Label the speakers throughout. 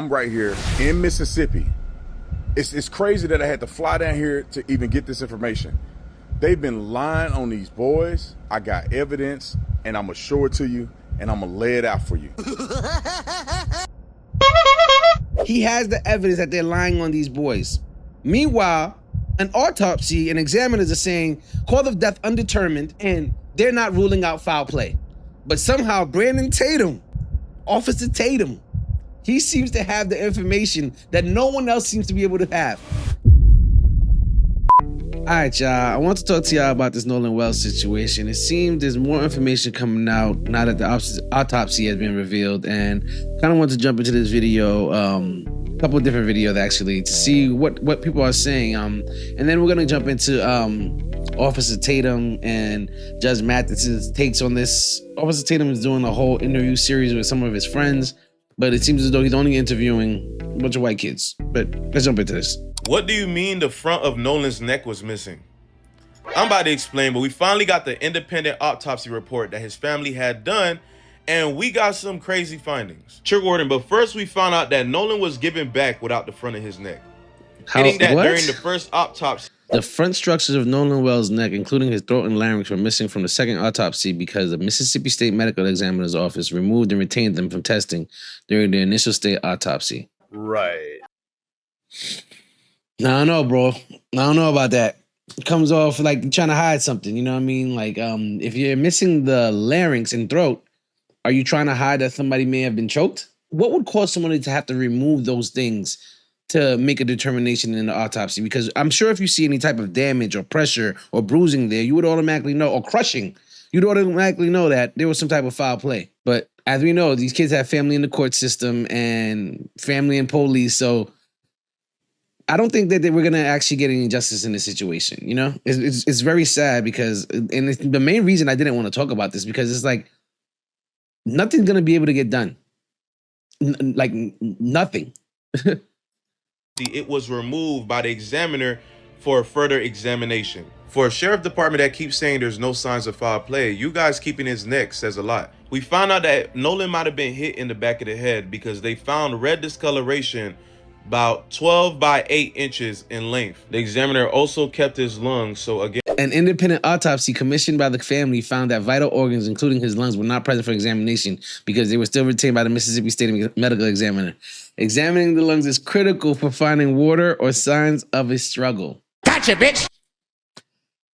Speaker 1: I'm right here in Mississippi. It's crazy that I had to fly down here to even get this information. They've been lying on these boys. I got evidence, and I'm gonna show it to you, and I'm gonna lay it out for you.
Speaker 2: He has the evidence that they're lying on these boys. Meanwhile, an autopsy and examiners are saying cause of death undetermined, and they're not ruling out foul play. But somehow Brandon Tatum, Officer Tatum, he seems to have the information that no one else seems to be able to have. All right, y'all, I want to talk to y'all about this Nolan Wells situation. It seems there's more information coming out now that the autopsy has been revealed, and kind of want to jump into this video, a couple of different videos actually, to see what people are saying. And then we're gonna jump into Officer Tatum and Judge Mathis' takes on this. Officer Tatum is doing a whole interview series with some of his friends, but it seems as though he's only interviewing a bunch of white kids. But let's jump into this.
Speaker 3: What do you mean the front of Nolan's neck was missing? I'm about to explain, but we finally got the independent autopsy report that his family had done, and we got some crazy findings. Trigger warning, but first we found out that Nolan was given back without the front of his neck. During the first autopsy.
Speaker 2: The front structures of Nolan Wells' neck, including his throat and larynx, were missing from the second autopsy because the Mississippi State Medical Examiner's Office removed and retained them from testing during the initial state autopsy.
Speaker 4: Right.
Speaker 2: I don't know, bro. I don't know about that. It comes off like you're trying to hide something, you know what I mean? Like, if you're missing the larynx and throat, are you trying to hide that somebody may have been choked? What would cause somebody to have to remove those things to make a determination in the autopsy? Because I'm sure if you see any type of damage or pressure or bruising there, you would automatically know, or crushing, you'd automatically know that there was some type of foul play. But as we know, these kids have family in the court system and family and police, so I don't think that we're going to actually get any justice in this situation, you know? It's very sad because, and the main reason I didn't want to talk about this because it's like, nothing's going to be able to get done. Nothing.
Speaker 3: It was removed by the examiner for further examination. For a sheriff department that keeps saying there's no signs of foul play, you guys keeping his neck says a lot. We found out that Nolan might have been hit in the back of the head because they found red discoloration about 12 by 8 inches in length. The examiner also kept his lungs, so again...
Speaker 2: An independent autopsy commissioned by the family found that vital organs, including his lungs, were not present for examination because they were still retained by the Mississippi State Medical Examiner. Examining the lungs is critical for finding water or signs of a struggle.
Speaker 5: Gotcha, bitch!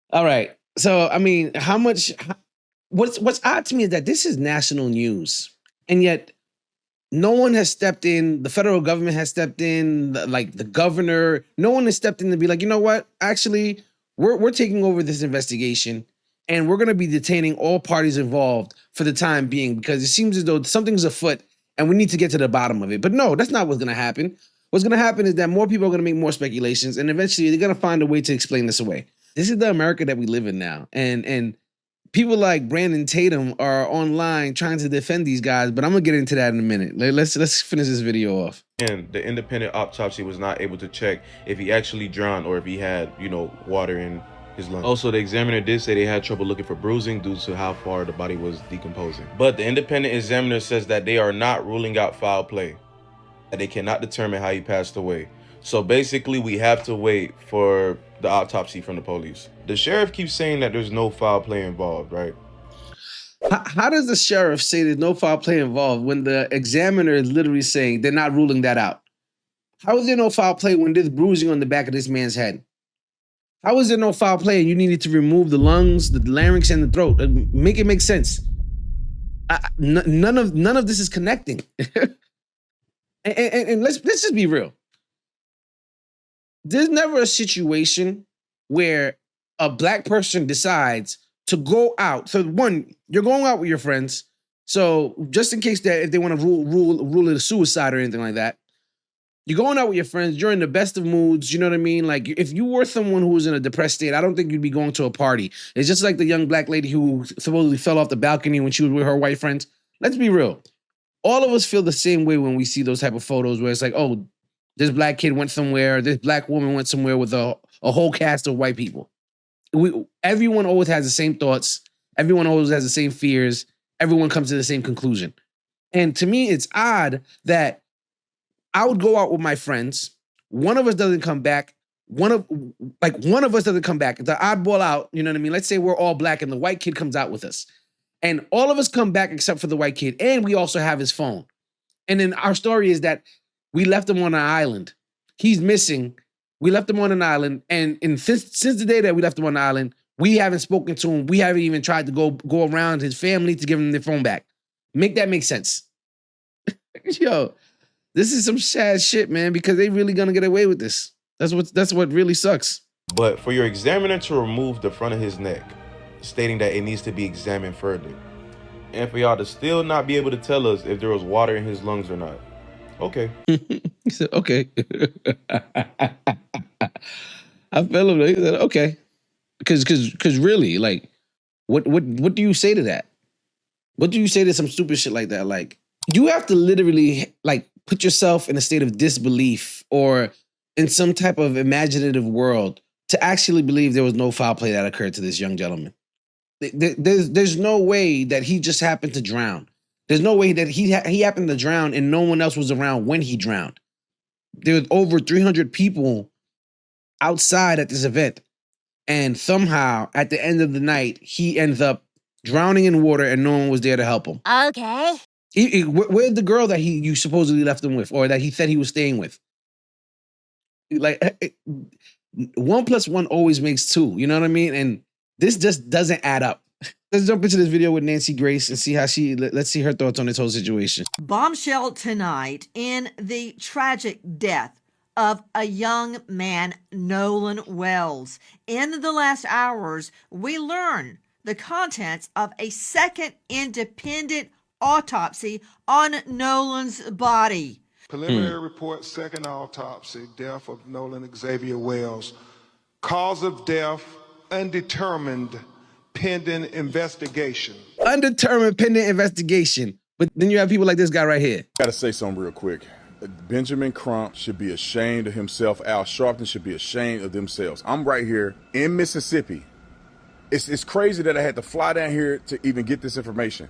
Speaker 2: All right, so, I mean, what's odd to me is that this is national news, and yet no one has stepped in. The federal government has stepped in, the governor. No one has stepped in to be like, you know what? Actually, we're taking over this investigation, and we're going to be detaining all parties involved for the time being because it seems as though something's afoot, and we need to get to the bottom of it. But no, that's not what's going to happen. What's going to happen is that more people are going to make more speculations, and eventually they're going to find a way to explain this away. This is the America that we live in now, and people like Brandon Tatum are online trying to defend these guys, but I'm gonna get into that in a minute. Let's finish this video off.
Speaker 3: And the independent autopsy was not able to check if he actually drowned or if he had, water in his lungs. Also, the examiner did say they had trouble looking for bruising due to how far the body was decomposing. But the independent examiner says that they are not ruling out foul play, that they cannot determine how he passed away. So basically, we have to wait for the autopsy from the police. The sheriff keeps saying that there's no foul play involved, right?
Speaker 2: How does the sheriff say there's no foul play involved when the examiner is literally saying they're not ruling that out? How is there no foul play when there's bruising on the back of this man's head? How is there no foul play and you needed to remove the lungs, the larynx, and the throat? Make it make sense. None of this is connecting. and let's just be real. There's never a situation where a black person decides to go out. So one, you're going out with your friends. So just in case that if they want to rule it a suicide or anything like that, you're going out with your friends. You're in the best of moods. You know what I mean? Like if you were someone who was in a depressed state, I don't think you'd be going to a party. It's just like the young black lady who supposedly fell off the balcony when she was with her white friends. Let's be real. All of us feel the same way when we see those type of photos where it's like, oh, this black kid went somewhere, this black woman went somewhere with a whole cast of white people. Everyone always has the same thoughts. Everyone always has the same fears. Everyone comes to the same conclusion. And to me, it's odd that I would go out with my friends. One of us doesn't come back. One of us doesn't come back. The oddball out, you know what I mean? Let's say we're all black and the white kid comes out with us. And all of us come back except for the white kid. And we also have his phone. And then our story is that we left him on an island. He's missing. We left him on an island. And since the day that we left him on the island, we haven't spoken to him. We haven't even tried to go around his family to give him their phone back. Make that make sense. Yo, this is some sad shit, man, because they really gonna get away with this. That's what really sucks.
Speaker 3: But for your examiner to remove the front of his neck, stating that it needs to be examined further, and for y'all to still not be able to tell us if there was water in his lungs or not. Okay.
Speaker 2: He said, okay. I felt him. He said, okay. Because really, like, what do you say to that? What do you say to some stupid shit like that? Like, you have to literally, like, put yourself in a state of disbelief or in some type of imaginative world to actually believe there was no foul play that occurred to this young gentleman. There's no way that he just happened to drown. There's no way that he happened to drown and no one else was around when he drowned. There was over 300 people outside at this event. And somehow, at the end of the night, he ends up drowning in water and no one was there to help him.
Speaker 4: Okay.
Speaker 2: Where's the girl that you supposedly left him with or that he said he was staying with? Like, 1 + 1 always makes 2. You know what I mean? And this just doesn't add up. Let's jump into this video with Nancy Grace and see how let's see her thoughts on this whole situation.
Speaker 5: Bombshell tonight in the tragic death of a young man, Nolan Wells. In the last hours, we learn the contents of a second independent autopsy on Nolan's body.
Speaker 6: Preliminary report, second autopsy, death of Nolan Xavier Wells. Cause of death, undetermined, pending investigation.
Speaker 2: Undetermined pending investigation. But then you have people like this guy right here.
Speaker 1: Gotta say something real quick. Benjamin Crump should be ashamed of himself. Al Sharpton should be ashamed of themselves. I'm right here in Mississippi. It's crazy that I had to fly down here to even get this information.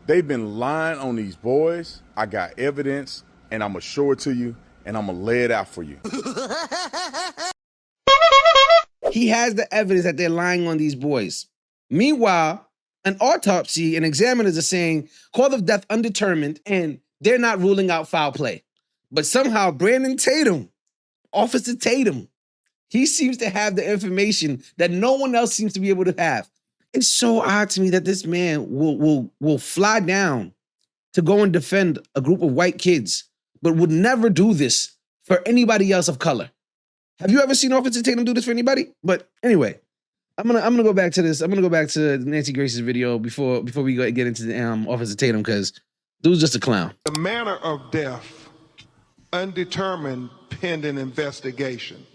Speaker 1: They've been lying on these boys. I got evidence, and I'm gonna show it to you, and I'm gonna lay it out for you.
Speaker 2: He has the evidence that they're lying on these boys. Meanwhile, an autopsy and examiners are saying cause of death undetermined, and they're not ruling out foul play. But somehow Brandon Tatum, Officer Tatum, he seems to have the information that no one else seems to be able to have. It's so odd to me that this man will fly down to go and defend a group of white kids, but would never do this for anybody else of color. Have you ever seen Officer Tatum do this for anybody? But anyway, I'm gonna go back to this. I'm gonna go back to Nancy Grace's video before we get into the Officer Tatum, because dude's just a clown.
Speaker 6: The manner of death, undetermined, pending investigation.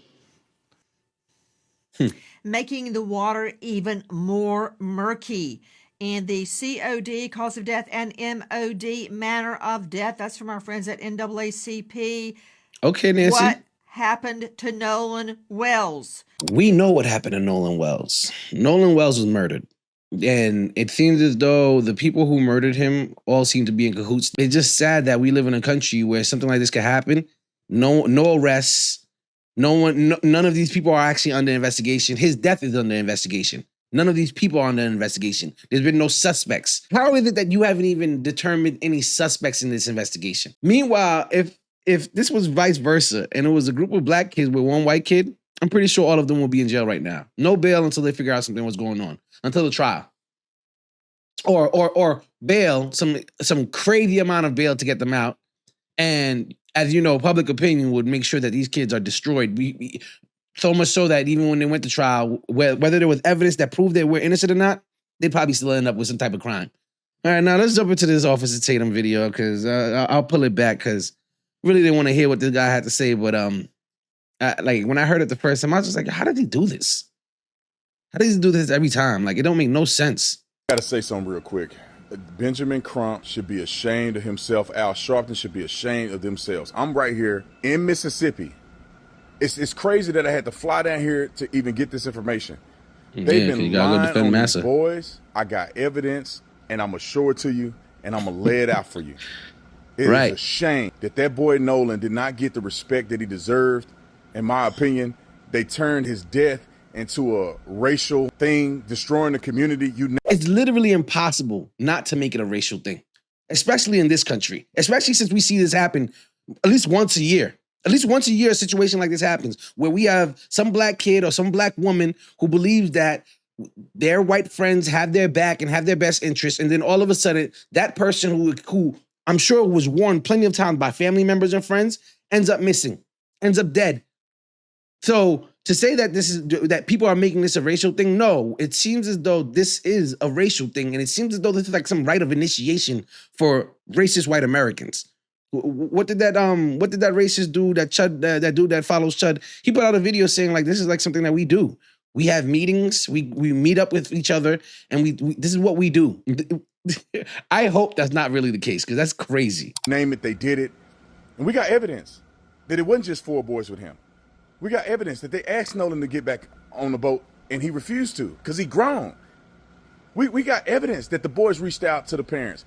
Speaker 5: Making the water even more murky. And the COD, cause of death, and MOD, manner of death. That's from our friends at NAACP.
Speaker 2: Okay, Nancy.
Speaker 5: What happened to Nolan Wells?
Speaker 2: We know what happened to Nolan Wells. Nolan Wells was murdered. And it seems as though the people who murdered him all seem to be in cahoots. It's just sad that we live in a country where something like this could happen. No arrests. None of these people are actually under investigation. His death is under investigation. None of these people are under investigation. There's been no suspects. How is it that you haven't even determined any suspects in this investigation? Meanwhile, if this was vice versa and it was a group of black kids with one white kid, I'm pretty sure all of them will be in jail right now. No bail until they figure out something was going on, until the trial. Or bail, some crazy amount of bail to get them out. And as you know, public opinion would make sure that these kids are destroyed. So much so that even when they went to trial, whether there was evidence that proved they were innocent or not, they'd probably still end up with some type of crime. All right, now let's jump into this Officer Tatum video, because I'll pull it back, because really didn't want to hear what this guy had to say. But like when I heard it the first time, I was just like, how did he do this? How does he do this every time? Like, it don't make no sense.
Speaker 1: Gotta say something real quick. Benjamin Crump should be ashamed of himself. Al Sharpton should be ashamed of themselves. I'm right here in Mississippi. It's crazy that I had to fly down here to even get this information. They've been lying on these boys. I got evidence, and I'm gonna show it to you, and I'm gonna lay it out for you. It is a
Speaker 2: Right.
Speaker 1: shame that that boy Nolan did not get the respect that he deserved. In my opinion, they turned his death into a racial thing, destroying the community.
Speaker 2: It's literally impossible not to make it a racial thing, especially in this country, especially since we see this happen at least once a year. At least once a year, a situation like this happens where we have some black kid or some black woman who believes that their white friends have their back and have their best interests. And then all of a sudden, that person who I'm sure was warned plenty of times by family members and friends ends up missing, ends up dead. So to say that that people are making this a racial thing, no, it seems as though this is a racial thing. And it seems as though this is like some rite of initiation for racist white Americans. What did that racist dude, that dude that follows Chud, he put out a video saying like this is like something that we do. We have meetings, we meet up with each other, and we this is what we do. I hope that's not really the case, because that's crazy.
Speaker 1: Name it, they did it. And we got evidence that it wasn't just 4 boys with him. We got evidence that they asked Nolan to get back on the boat and he refused to because he grown. We got evidence that the boys reached out to the parents,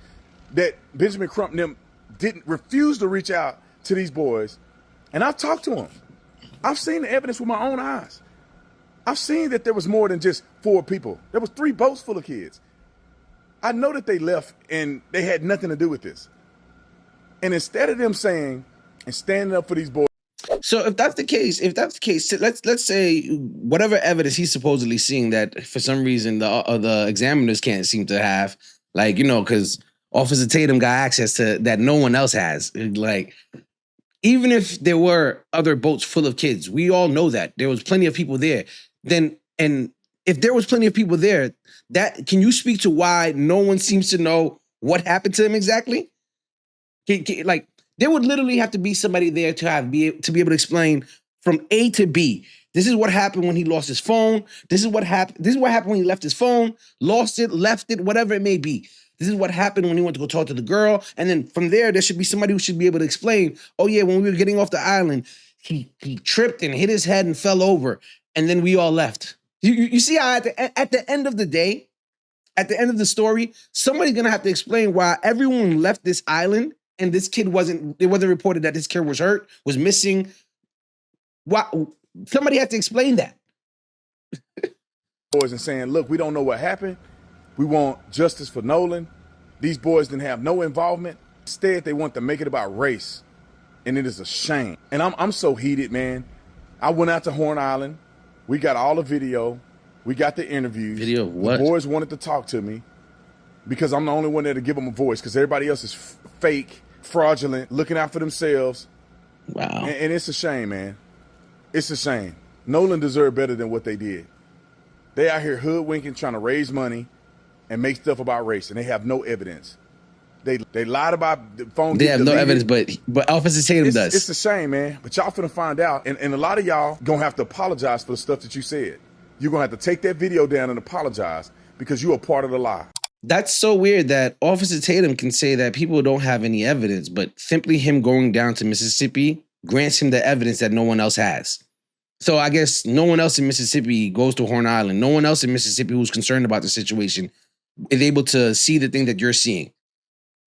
Speaker 1: that Benjamin Crump and them didn't refuse to reach out to these boys. And I've talked to them. I've seen the evidence with my own eyes. I've seen that there was more than just 4 people. There was 3 boats full of kids. I know that they left and they had nothing to do with this. And instead of them saying and standing up for these boys.
Speaker 2: So if that's the case, let's say whatever evidence he's supposedly seeing that for some reason the examiners can't seem to have, like, you know, because Officer Tatum got access to that no one else has. Like, even if there were other boats full of kids, we all know that there was plenty of people there. And if there was plenty of people there, can you speak to why no one seems to know what happened to him exactly? Like, there would literally have to be somebody there to be able to explain from A to B. This is what happened when he lost his phone. This is what happened. This is what happened when he left his phone, lost it, left it, whatever it may be. This is what happened when he went to go talk to the girl. And then from there should be somebody who should be able to explain, oh yeah, when we were getting off the island, he tripped and hit his head and fell over. And then we all left. You see how at the end of the day, at the end of the story, somebody's going to have to explain why everyone left this island and this kid it wasn't reported that this kid was hurt, was missing. Why? Somebody had to explain that.
Speaker 1: Boys and saying, look, we don't know what happened. We want justice for Nolan. These boys didn't have no involvement. Instead, they want to make it about race. And it is a shame. And I'm so heated, man. I went out to Horn Island. We got all the video. We got the interviews.
Speaker 2: Video of what?
Speaker 1: The boys wanted to talk to me because I'm the only one there to give them a voice, because everybody else is fake, fraudulent, looking out for themselves.
Speaker 2: Wow.
Speaker 1: And it's a shame, man. It's a shame. Nolan deserved better than what they did. They out here hoodwinking, trying to raise money and make stuff about race, and they have no evidence. They lied about the phone.
Speaker 2: They have no evidence, but Officer Tatum does.
Speaker 1: It's a shame, man. But y'all finna find out, and a lot of y'all gonna have to apologize for the stuff that you said. You're gonna have to take that video down and apologize because you are part of the lie.
Speaker 2: That's so weird that Officer Tatum can say that people don't have any evidence, but simply him going down to Mississippi grants him the evidence that no one else has. So I guess no one else in Mississippi goes to Horn Island. No one else in Mississippi who's concerned about the situation is able to see the thing that you're seeing.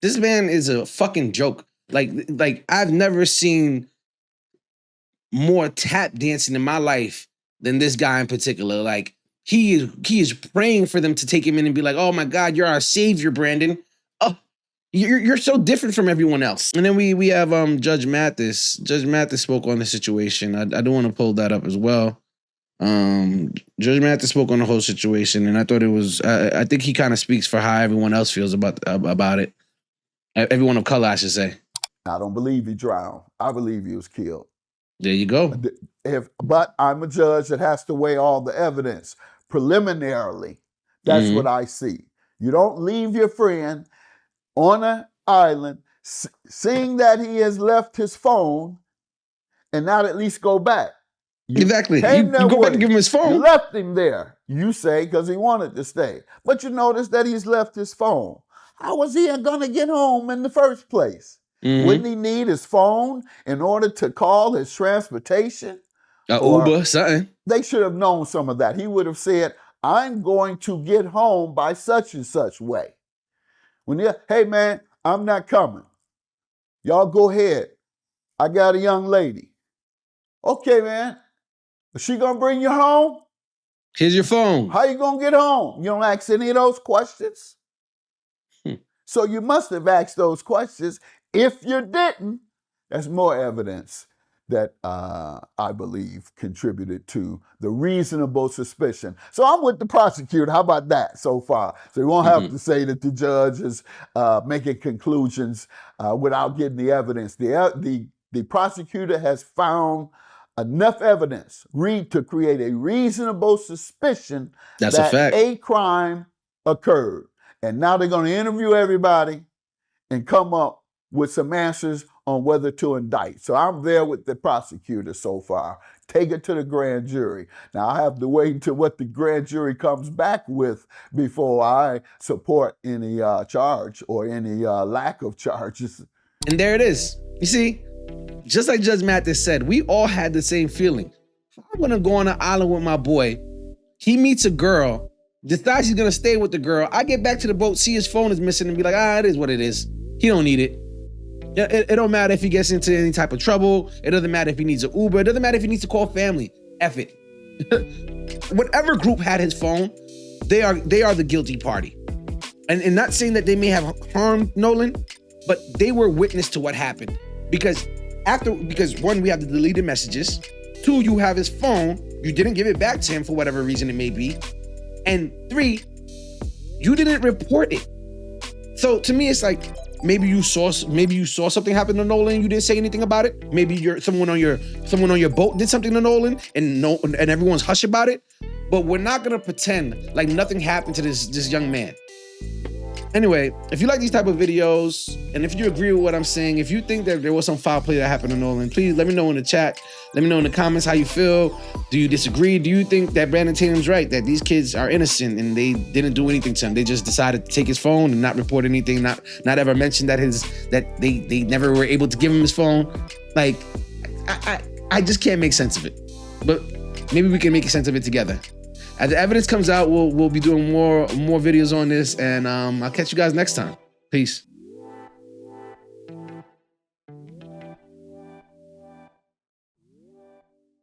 Speaker 2: This man is a fucking joke. Like I've never seen more tap dancing in my life than this guy in particular. Like, he is praying for them to take him in and be like, oh my God, you're our savior, Brandon. Oh, you're so different from everyone else. And then we have Judge Mathis. Judge Mathis spoke on the situation. I do want to pull that up as well. Judge Mathis spoke on the whole situation, and I thought it was I think he kind of speaks for how everyone else feels about it. Everyone of color, I should say.
Speaker 4: I don't believe he drowned. I believe he was killed.
Speaker 2: There you go.
Speaker 4: But I'm a judge that has to weigh all the evidence. Preliminarily, that's what I see. You don't leave your friend on an island, seeing that he has left his phone, and not at least go back.
Speaker 2: Exactly. You go back and give him his phone.
Speaker 4: You left him there, you say, because he wanted to stay. But you notice that he's left his phone. How was he going to get home in the first place? Wouldn't he need his phone in order to call his transportation?
Speaker 2: Uber, something.
Speaker 4: They should have known some of that. He would have said, I'm going to get home by such and such way. Hey man, I'm not coming. Y'all go ahead. I got a young lady. Okay, man. Is she gonna bring you home?
Speaker 2: Here's your phone.
Speaker 4: How you gonna get home? You don't ask any of those questions? So you must have asked those questions. If you didn't, that's more evidence that I believe contributed to the reasonable suspicion. So I'm with the prosecutor. How about that so far? So you won't have to say that the judge is making conclusions without getting the evidence. The prosecutor has found enough evidence to create a reasonable suspicion
Speaker 2: That's
Speaker 4: that
Speaker 2: a fact.
Speaker 4: a crime occurred. And now they're going to interview everybody and come up with some answers on whether to indict. So I'm there with the prosecutor so far. Take it to the grand jury. Now I have to wait until what the grand jury comes back with before I support any charge or any lack of charges.
Speaker 2: And there it is. You see, just like Judge Mathis said, we all had the same feeling. I'm gonna go on an island with my boy. He meets a girl, decides he's gonna stay with the girl. I get back to the boat, see his phone is missing, and be like, it is what it is. He don't need it. It don't matter if he gets into any type of trouble. It doesn't matter if he needs an Uber. It doesn't matter if he needs to call family. F it. Whatever group had his phone, they are the guilty party. And not saying that they may have harmed Nolan, but they were witness to what happened. Because one, we have the deleted messages. Two, you have his phone. You didn't give it back to him for whatever reason it may be. And three, you didn't report it. So to me, it's like, maybe you saw something happen to Nolan and you didn't say anything about it. Maybe someone on your boat did something to Nolan and everyone's hush about it. But we're not gonna pretend like nothing happened to this young man. Anyway, if you like these type of videos, and if you agree with what I'm saying, if you think that there was some foul play that happened to Nolan, please let me know in the chat. Let me know in the comments how you feel. Do you disagree? Do you think that Brandon Tatum's right, that these kids are innocent and they didn't do anything to him? They just decided to take his phone and not report anything, not ever mention that they never were able to give him his phone. Like, I just can't make sense of it. But maybe we can make sense of it together. As the evidence comes out, we'll be doing more videos on this, and I'll catch you guys next time. Peace.